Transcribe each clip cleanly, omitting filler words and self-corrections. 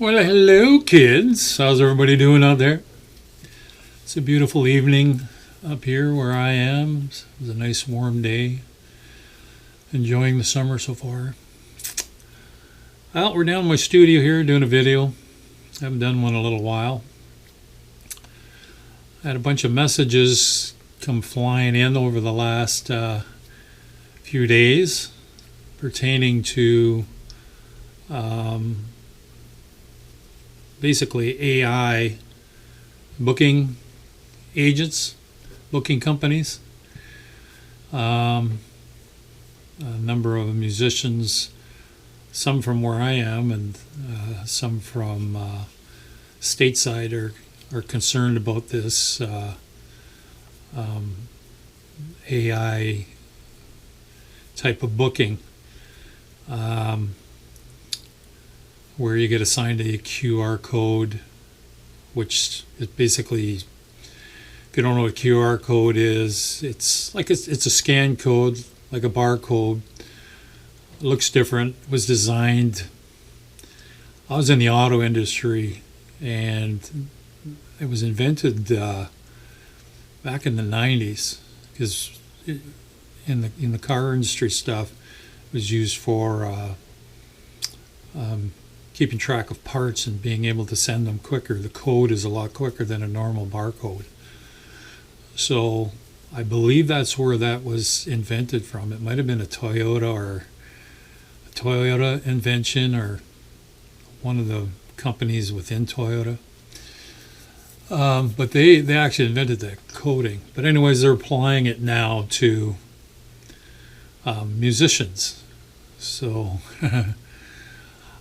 Well, hello, kids. How's everybody doing out there? It's a beautiful evening up here where I am. It was a nice warm day. Enjoying the summer so far. Well, we're down in my studio here doing a video. I haven't done one in a little while. I had a bunch of messages come flying in over the last few days pertaining to basically AI booking agents, booking companies. A number of musicians, some from where I am and some from stateside are concerned about this AI type of booking. Where you get assigned a QR code, which is basically, if you don't know what QR code is, it's a scan code, like a barcode. It looks different. It was designed. I was in the auto industry, and it was invented back in the 90s, because in the car industry stuff, it was used for keeping track of parts and being able to send them quicker. The code is a lot quicker than a normal barcode. So I believe that's where that was invented from. It might have been a Toyota invention, or one of the companies within Toyota. But they actually invented that coding. But anyways, they're applying it now to musicians. So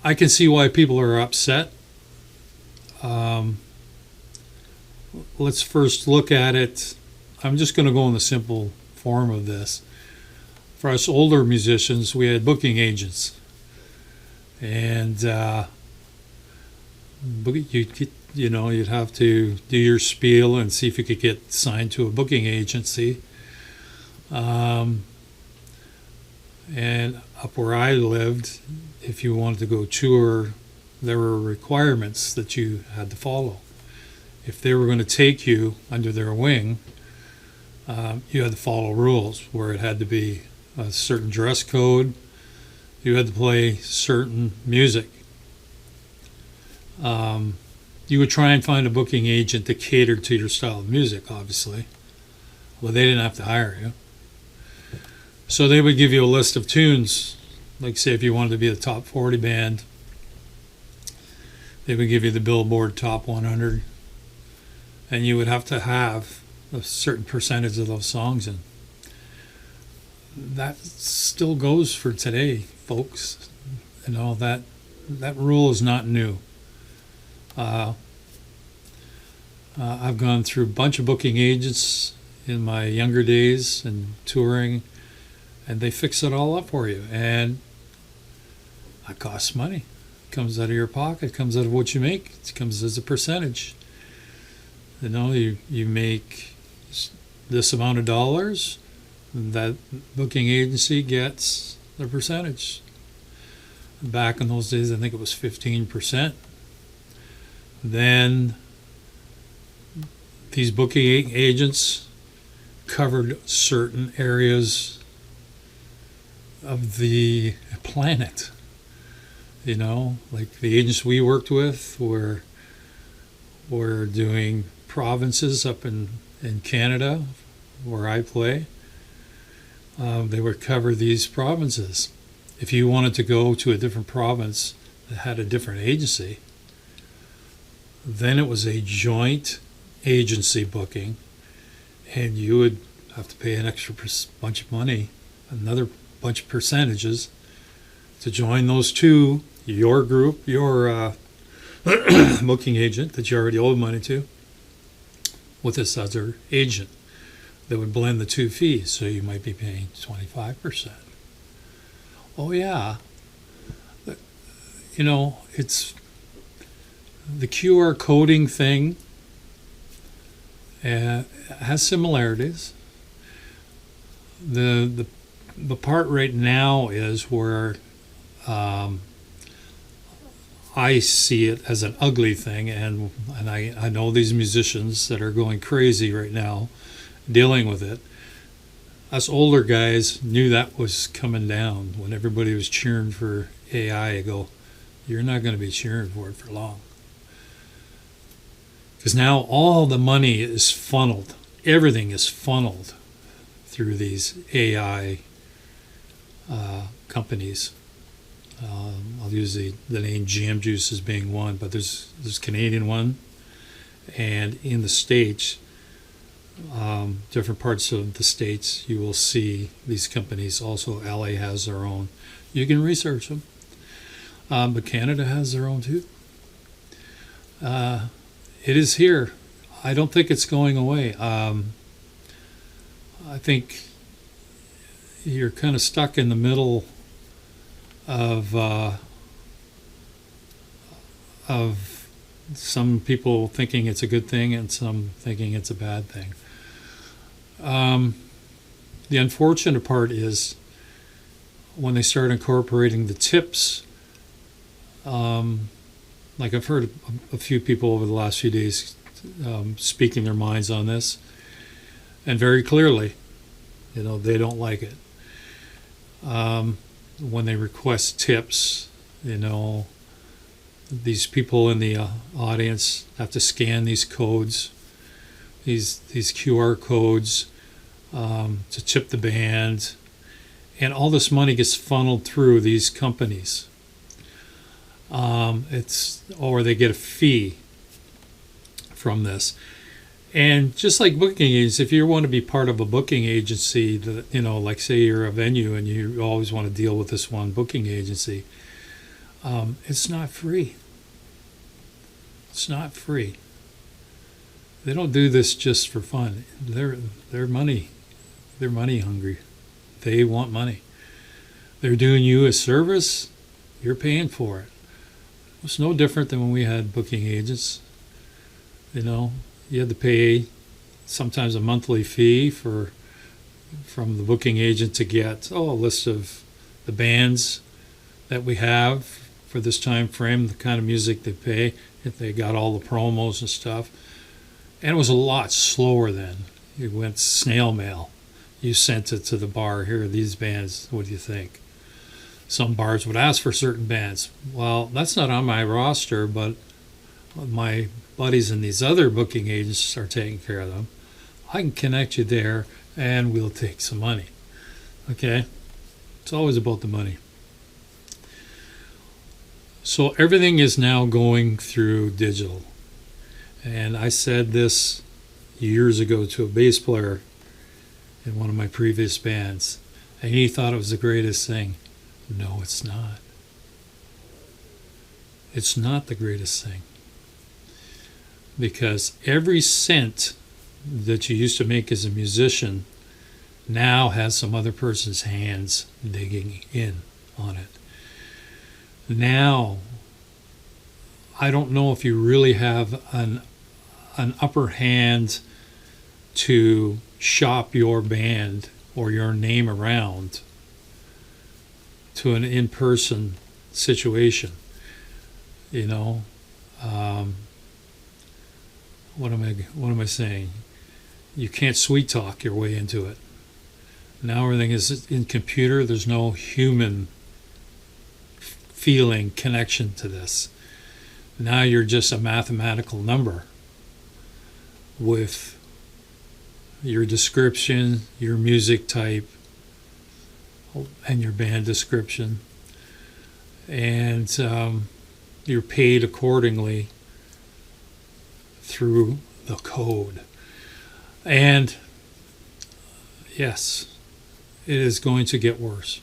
I can see why people are upset. Let's first look at it. I'm just going to go in the simple form of this. For us older musicians, we had booking agents, and you'd have to do your spiel and see if you could get signed to a booking agency. And up where I lived, if you wanted to go tour, there were requirements that you had to follow. If they were going to take you under their wing, you had to follow rules, where it had to be a certain dress code. You had to play certain music. You would try and find a booking agent that catered to your style of music, obviously. Well, they didn't have to hire you. So they would give you a list of tunes. Like, say, if you wanted to be a top 40 band, they would give you the Billboard Top 100, and you would have to have a certain percentage of those songs in. That still goes for today, folks. That rule is not new. I've gone through a bunch of booking agents in my younger days and touring, and they fix it all up for you. And that costs money. It comes out of your pocket. It comes out of what you make. It comes as a percentage. You make this amount of dollars, that booking agency gets the percentage. Back in those days, I think it was 15%. Then these booking agents covered certain areas of the planet. Like the agents we worked with were doing provinces up in Canada, where I play. They would cover these provinces. If you wanted to go to a different province that had a different agency, then it was a joint agency booking, and you would have to pay an extra bunch of money, another bunch of percentages, to join those two, your group, your booking agent that you already owed money to, with this other agent that would blend the two fees. So you might be paying 25%. Oh yeah, it's the QR coding thing. Has similarities. The part right now is where I see it as an ugly thing, and I know these musicians that are going crazy right now dealing with it. Us older guys knew that was coming down when everybody was cheering for AI. I go, you're not going to be cheering for it for long. Because now all the money is funneled. Everything is funneled through these AI companies. I'll use the name Jam Juice as being one, but there's a Canadian one, and in the States, different parts of the States, you will see these companies. Also, LA has their own. You can research them, but Canada has their own too. It is here. I don't think it's going away. I think you're kind of stuck in the middle of some people thinking it's a good thing and some thinking it's a bad thing. The unfortunate part is when they start incorporating the tips. Like I've heard a few people over the last few days speaking their minds on this, and very clearly, they don't like it. When they request tips, these people in the audience have to scan these codes, these QR codes, to tip the band, and all this money gets funneled through these companies. Or they get a fee from this. And just like booking agents, if you want to be part of a booking agency, like say you're a venue and you always want to deal with this one booking agency, it's not free. It's not free. They don't do this just for fun. They're money hungry. They want money. They're doing you a service. You're paying for it. It's no different than when we had booking agents. You had to pay sometimes a monthly fee from the booking agent to get a list of the bands that we have for this time frame, the kind of music they pay, if they got all the promos and stuff. And it was a lot slower then. It went snail mail. You sent it to the bar. Here are these bands. What do you think? Some bars would ask for certain bands. Well, that's not on my roster, but my buddies in these other booking agents are taking care of them. I can connect you there, and we'll take some money. Okay? It's always about the money. So everything is now going through digital. And I said this years ago to a bass player in one of my previous bands, and he thought it was the greatest thing. No, it's not. It's not the greatest thing. Because every cent that you used to make as a musician now has some other person's hands digging in on it. Now, I don't know if you really have an upper hand to shop your band or your name around to an in-person situation. What am I saying? You can't sweet talk your way into it. Now everything is in computer. There's no human feeling connection to this. Now you're just a mathematical number with your description, your music type, and your band description, and you're paid accordingly through the code. And yes, it is going to get worse.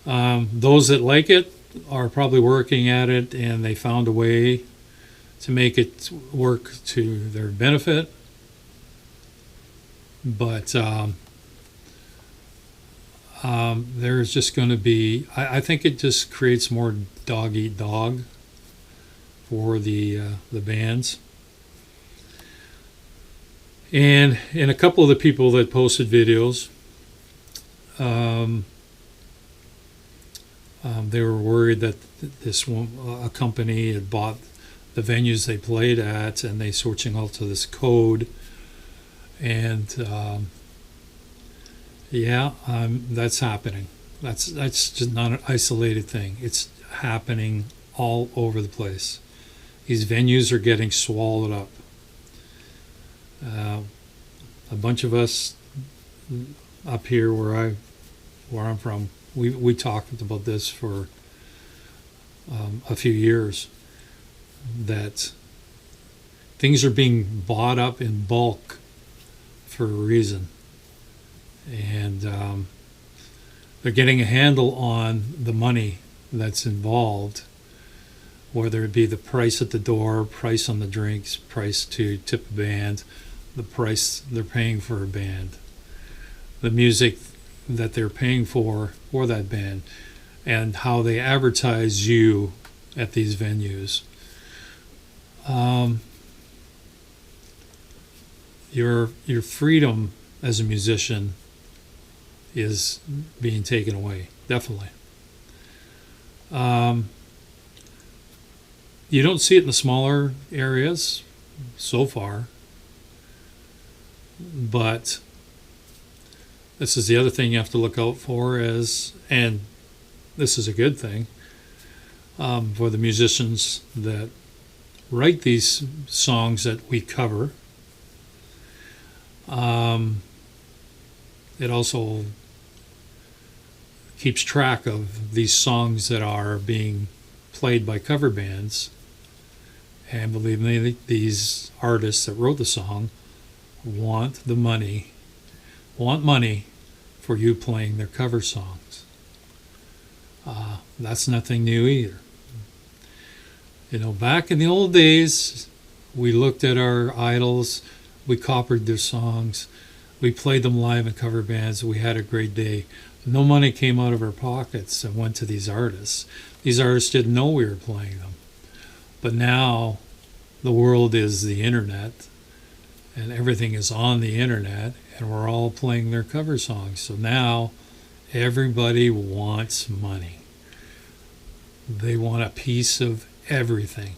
Those that like it are probably working at it, and they found a way to make it work to their benefit. But there's just going to be, I think it just creates more dog eat dog for the bands. And a couple of the people that posted videos, They were worried that a company had bought the venues they played at, and they switching all to this code. And that's happening. That's just not an isolated thing. It's happening all over the place. These venues are getting swallowed up. A bunch of us up here where I'm from, we talked about this for a few years, that things are being bought up in bulk for a reason, and they're getting a handle on the money that's involved, whether it be the price at the door, price on the drinks, price to tip a band, the price they're paying for a band, the music that they're paying for that band, and how they advertise you at these venues. Your freedom as a musician is being taken away, definitely. You don't see it in the smaller areas so far, but this is the other thing you have to look out for, and this is a good thing, for the musicians that write these songs that we cover. It also keeps track of these songs that are being played by cover bands. And believe me, these artists that wrote the song want money for you playing their cover songs. That's nothing new either. Back in the old days, we looked at our idols, we copied their songs, we played them live in cover bands, we had a great day. No money came out of our pockets and went to these artists. These artists didn't know we were playing them. But now the world is the internet, and everything is on the internet, and we're all playing their cover songs. So now everybody wants money. They want a piece of everything.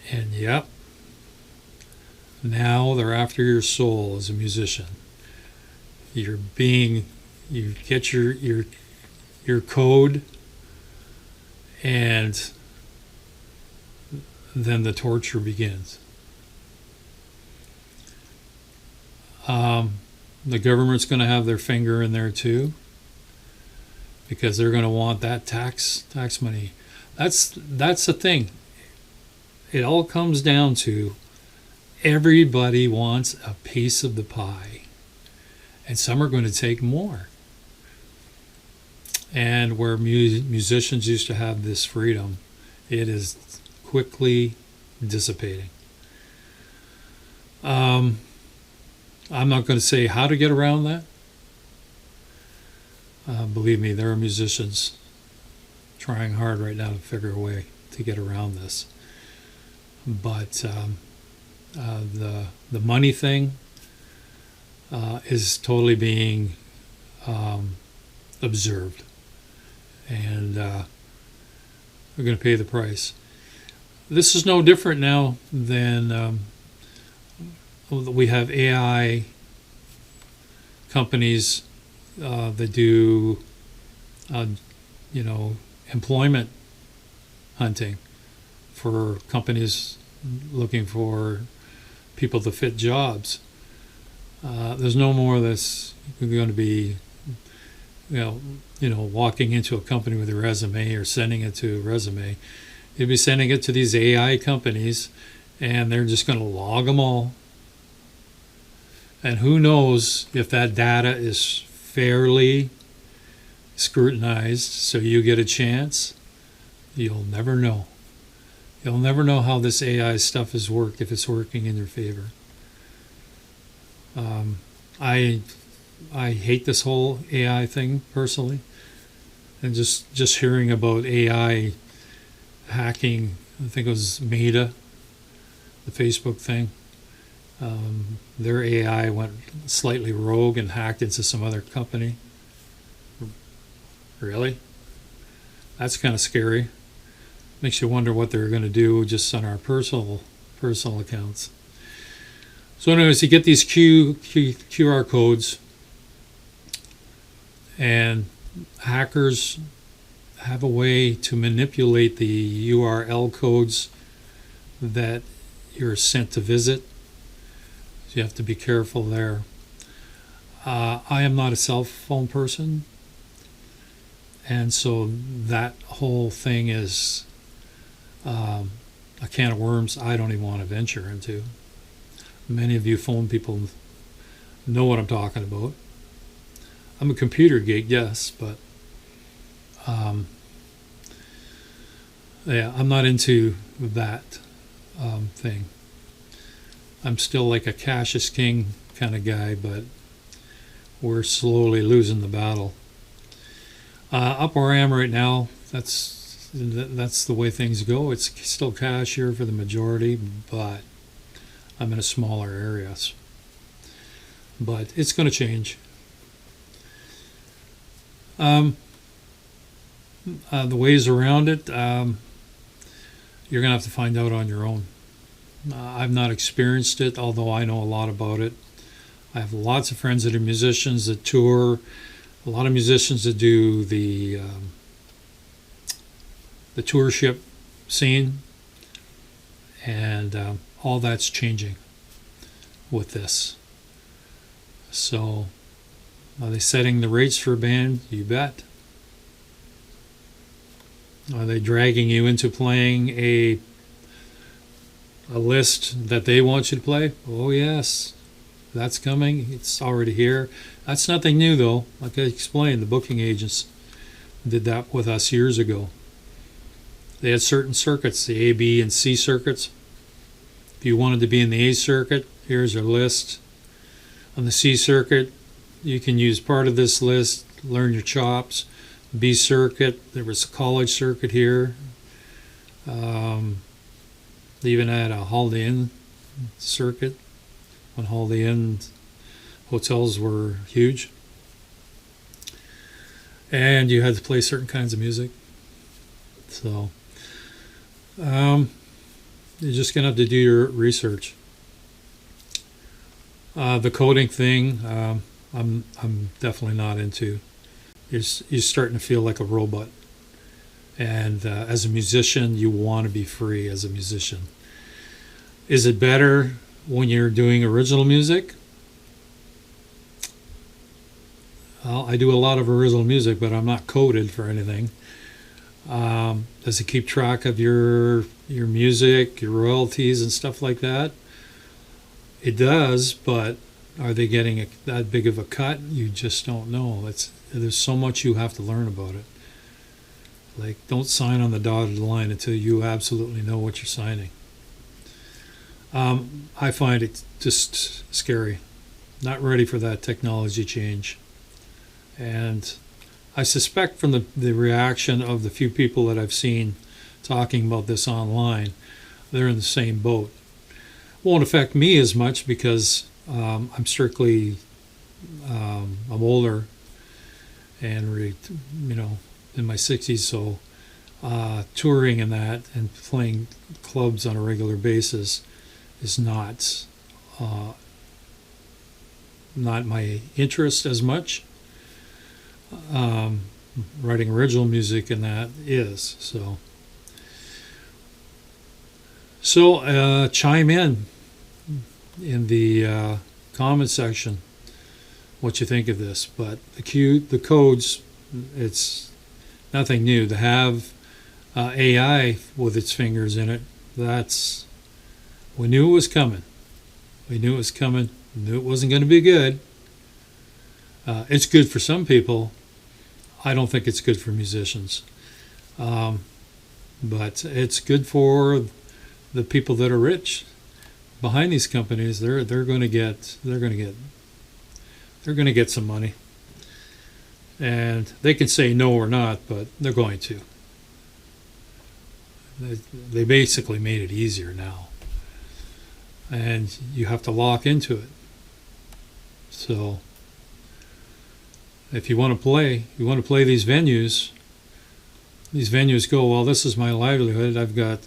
And yep, now they're after your soul as a musician. You get your code, and then the torture begins. The government's going to have their finger in there too, because they're going to want that tax money. That's the thing. It all comes down to everybody wants a piece of the pie, and some are going to take more. And where musicians used to have this freedom, it is quickly dissipating. I'm not going to say how to get around that. Believe me, there are musicians trying hard right now to figure a way to get around this. But the money thing is totally being observed, and we're going to pay the price. This is no different now than we have AI companies that do, employment hunting for companies looking for people to fit jobs. There's no more of this going to be, walking into a company with a resume or sending it to a resume. You'll be sending it to these AI companies, and they're just going to log them all. And who knows if that data is fairly scrutinized so you get a chance? You'll never know. You'll never know how this AI stuff has worked, if it's working in your favor. I hate this whole AI thing personally, and just hearing about AI hacking. I think it was Meta, the Facebook thing. Their AI went slightly rogue and hacked into some other company. Really? That's kind of scary. Makes you wonder what they're going to do just on our personal accounts. So anyways, you get these QR codes, and hackers have a way to manipulate the URL codes that you're sent to visit. So you have to be careful there. I am not a cell phone person, and so that whole thing is a can of worms I don't even want to venture into. Many of you phone people know what I'm talking about. I'm a computer geek, yes, but yeah, I'm not into that thing. I'm still like a cash is king kind of guy, but we're slowly losing the battle. Up where I am right now, that's the way things go. It's still cash here for the majority, but I'm in a smaller areas. But it's going to change. The ways around it, you're going to have to find out on your own. I've not experienced it, although I know a lot about it. I have lots of friends that are musicians that tour, a lot of musicians that do the tourship scene, and all that's changing with this. So, are they setting the rates for a band? You bet. Are they dragging you into playing a list that they want you to play? Oh yes, that's coming. It's already here. That's nothing new though. Like I explained, the booking agents did that with us years ago. They had certain circuits, the A, B, and C circuits. If you wanted to be in the A circuit, here's your list. On the C circuit, you can use part of this list, learn your chops. B circuit, there was a college circuit here. They even had a Holiday Inn circuit when Holiday Inn hotels were huge. And you had to play certain kinds of music. So you're just going to have to do your research. The coding thing, I'm definitely not into. You're starting to feel like a robot. And as a musician, you want to be free as a musician. Is it better when you're doing original music? Well, I do a lot of original music, but I'm not coded for anything. Does it keep track of your music, your royalties, and stuff like that? It does, but are they getting that big of a cut? You just don't know. There's so much you have to learn about it. Like, don't sign on the dotted line until you absolutely know what you're signing. I find it just scary. Not ready for that technology change. And I suspect from the reaction of the few people that I've seen talking about this online, they're in the same boat. Won't affect me as much because I'm strictly, I'm older and, in my 60s, so touring and that and playing clubs on a regular basis is not my interest as much. Writing original music and that is. So chime in the comment section what you think of this. But the codes, it's nothing new. To have AI with its fingers in it, we knew it was coming. We knew it was coming. We knew it wasn't going to be good. It's good for some people. I don't think it's good for musicians. But it's good for the people that are rich behind these companies. They're going to get some money. And they can say no or not, but they're going to. They basically made it easier now. And you have to lock into it. So if you want to play these venues, these venues go, well, this is my livelihood. I've got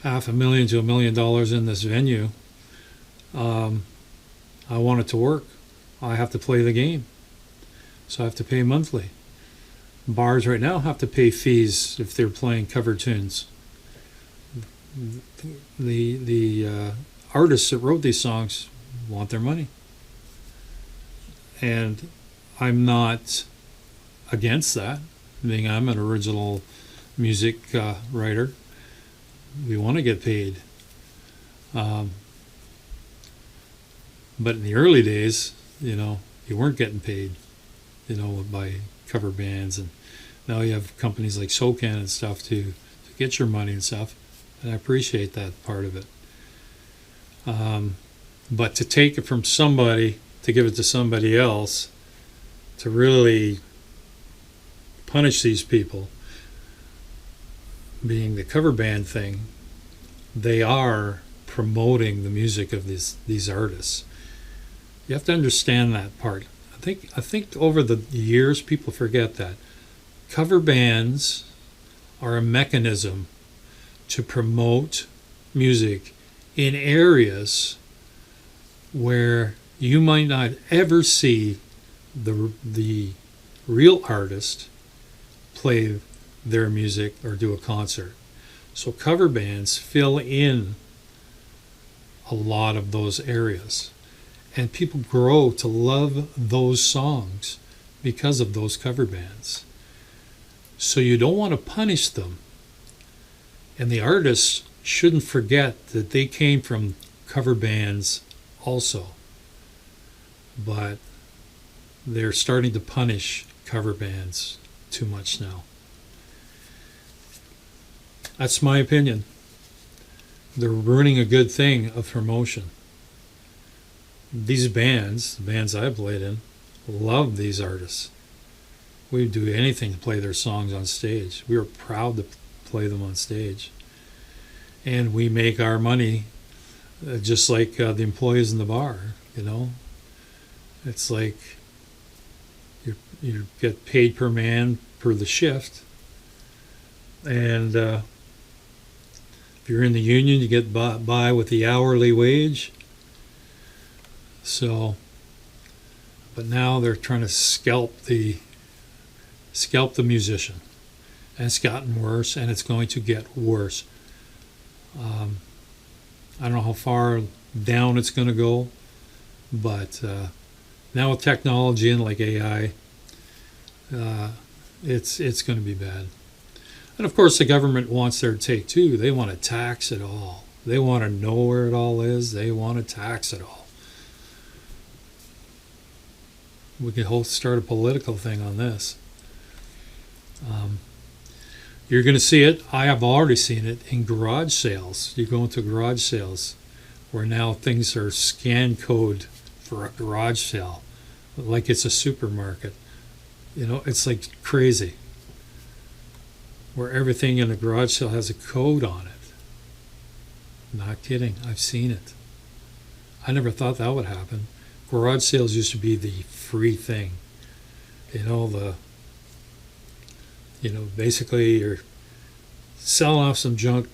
$500,000 to $1 million in this venue. I want it to work. I have to play the game. So I have to pay monthly. Bars right now have to pay fees if they're playing cover tunes. The artists that wrote these songs want their money. And I'm not against that, being I'm an original music writer. We want to get paid. But in the early days, you weren't getting paid, by cover bands. And now you have companies like SoCan and stuff to get your money and stuff. And I appreciate that part of it. But to take it from somebody, to give it to somebody else, to really punish these people, being the cover band thing, they are promoting the music of these artists. You have to understand that part. I think over the years people forget that cover bands are a mechanism to promote music in areas where you might not ever see the real artist play their music or do a concert. So cover bands fill in a lot of those areas. And people grow to love those songs because of those cover bands. So you don't want to punish them. And the artists shouldn't forget that they came from cover bands also. But they're starting to punish cover bands too much now. That's my opinion. They're ruining a good thing of promotion. These bands, the bands I played in, love these artists. We would do anything to play their songs on stage. We were proud to play them on stage. And we make our money just like the employees in the bar, It's like you get paid per man per the shift. And if you're in the union, you get by with the hourly wage. So, but now they're trying to scalp the musician, and it's gotten worse, and it's going to get worse. I don't know how far down it's going to go, but now with technology and like AI, it's going to be bad. And of course, the government wants their take too. They want to tax it all. They want to know where it all is. They want to tax it all. We could start a political thing on this. You're going to see it. I have already seen it in garage sales. You go into garage sales where now things are scan code for a garage sale, like it's a supermarket. It's like crazy. Where everything in a garage sale has a code on it. Not kidding. I've seen it. I never thought that would happen. Garage sales used to be the free thing. Basically you're selling off some junk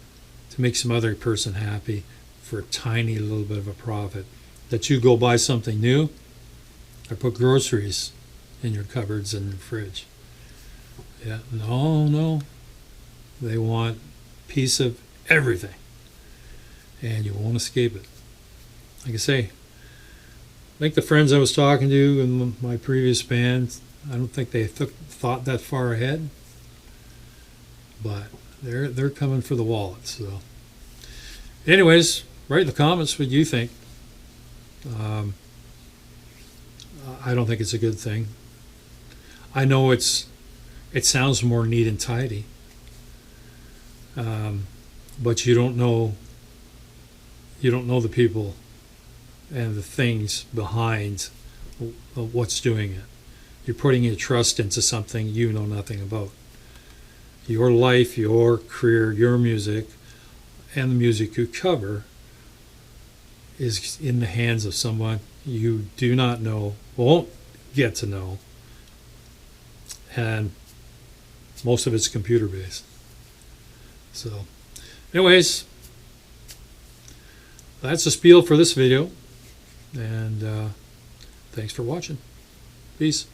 to make some other person happy for a tiny little bit of a profit. That you go buy something new or put groceries in your cupboards and your fridge. Yeah, no. They want a piece of everything. And you won't escape it. Like I say, I think the friends I was talking to in my previous band, I don't think they thought that far ahead, but they're coming for the wallet. So, anyways, write in the comments what you think. I don't think it's a good thing. I know it sounds more neat and tidy, but you don't know the people and the things behind what's doing it. You're putting your trust into something you know nothing about. Your life, your career, your music, and the music you cover is in the hands of someone you do not know, won't get to know, and Most of it's computer based. So anyways, that's the spiel for this video, and thanks for watching. Peace.